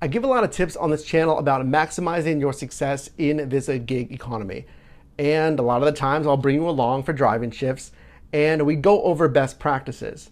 I give a lot of tips on this channel about maximizing your success in this gig economy. And a lot of the times I'll bring you along for driving shifts and we go over best practices.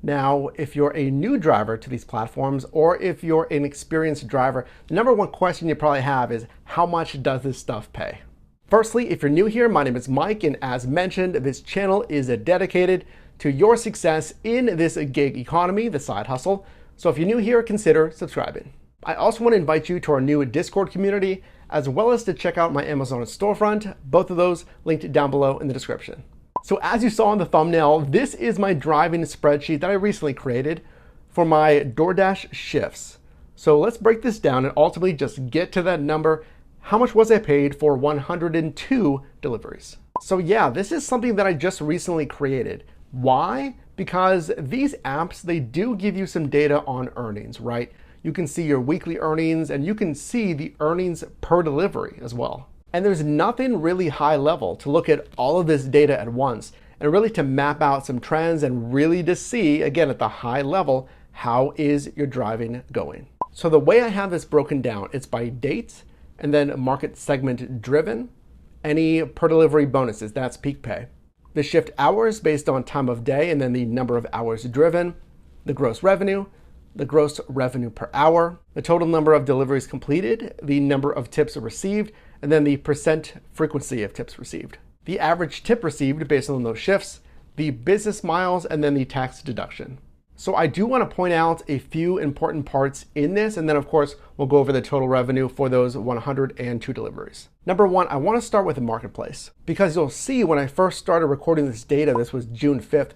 Now, if you're a new driver to these platforms or if you're an experienced driver, the number one question you probably have is how much does this stuff pay? Firstly, if you're new here, my name is Mike, and as mentioned, this channel is dedicated to your success in this gig economy, the side hustle. So if you're new here, consider subscribing. I also want to invite you to our new Discord community, as well as to check out my Amazon storefront, both of those linked down below in the description. So as you saw in the thumbnail, this is my driving spreadsheet that I recently created for my DoorDash shifts. So let's break this down and ultimately just get to that number. How much was I paid for 102 deliveries? So yeah, this is something that I just recently created. Why? Because these apps, they do give you some data on earnings, right? You can see your weekly earnings and you can see the earnings per delivery as well. And there's nothing really high level to look at all of this data at once and really to map out some trends and really to see, again, at the high level, how is your driving going? So the way I have this broken down, it's by date and then market segment driven, any per delivery bonuses, that's peak pay. The shift hours based on time of day and then the number of hours driven, the gross revenue per hour, the total number of deliveries completed, the number of tips received, and then the percent frequency of tips received. The average tip received based on those shifts, the business miles, and then the tax deduction. So I do want to point out a few important parts in this, and then of course, we'll go over the total revenue for those 102 deliveries. Number one, I want to start with the marketplace, because you'll see when I first started recording this data, this was June 5th,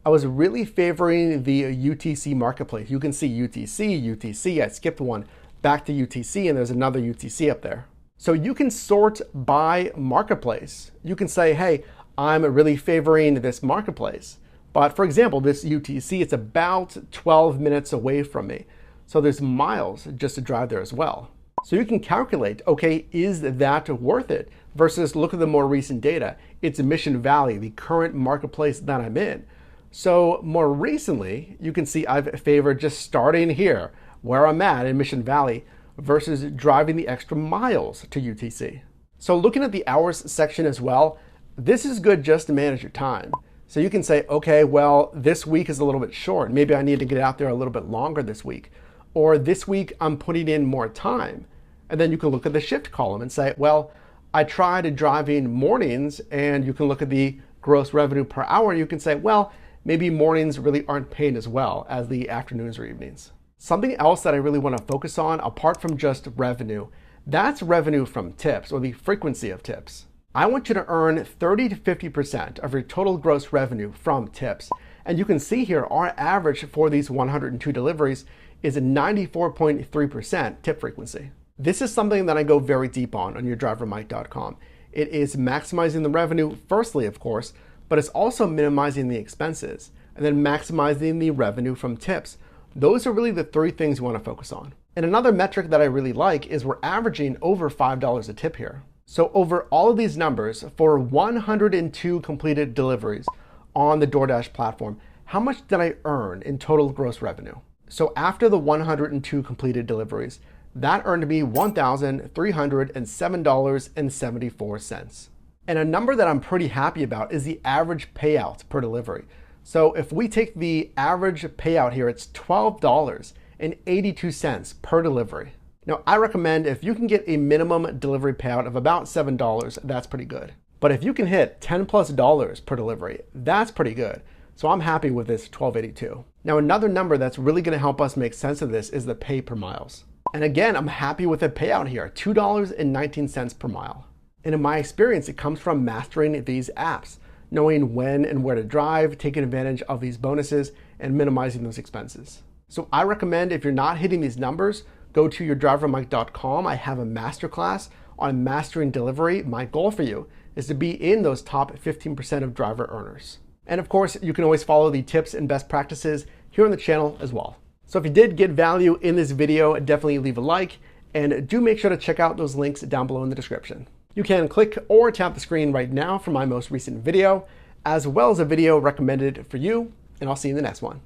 I was really favoring the UTC marketplace. You can see UTC, I skipped one, back to UTC, and there's another UTC up there. So you can sort by marketplace. You can say, hey, I'm really favoring this marketplace. But for example, this UTC, it's about 12 minutes away from me. So there's miles just to drive there as well. So you can calculate, okay, is that worth it? Versus look at the more recent data. It's Mission Valley, the current marketplace that I'm in. So more recently, you can see I've favored just starting here where I'm at in Mission Valley versus driving the extra miles to UTC. So looking at the hours section as well, this is good just to manage your time. So you can say, okay, well, this week is a little bit short. Maybe I need to get out there a little bit longer this week. Or this week I'm putting in more time. And then you can look at the shift column and say, well, I tried driving mornings, and you can look at the gross revenue per hour. You can say, well, maybe mornings really aren't paying as well as the afternoons or evenings. Something else that I really want to focus on, apart from just revenue, that's revenue from tips or the frequency of tips. I want you to earn 30 to 50% of your total gross revenue from tips. And you can see here, our average for these 102 deliveries is a 94.3% tip frequency. This is something that I go very deep on yourdrivermike.com. It is maximizing the revenue, firstly, of course, but it's also minimizing the expenses and then maximizing the revenue from tips. Those are really the three things you want to focus on. And another metric that I really like is we're averaging over $5 a tip here. So over all of these numbers, for 102 completed deliveries on the DoorDash platform, how much did I earn in total gross revenue? So after the 102 completed deliveries, that earned me $1,307.74. And a number that I'm pretty happy about is the average payout per delivery. So if we take the average payout here, it's $12.82 per delivery. Now, I recommend if you can get a minimum delivery payout of about $7, that's pretty good. But if you can hit $10+ per delivery, that's pretty good. So I'm happy with this $12.82. Now, another number that's really going to help us make sense of this is the pay per miles. And again, I'm happy with the payout here, $2.19 per mile. And in my experience, it comes from mastering these apps, knowing when and where to drive, taking advantage of these bonuses, and minimizing those expenses. So I recommend if you're not hitting these numbers, go to yourdrivermike.com. I have a masterclass on mastering delivery. My goal for you is to be in those top 15% of driver earners. And of course, you can always follow the tips and best practices here on the channel as well. So if you did get value in this video, definitely leave a like, and do make sure to check out those links down below in the description. You can click or tap the screen right now for my most recent video, as well as a video recommended for you, and I'll see you in the next one.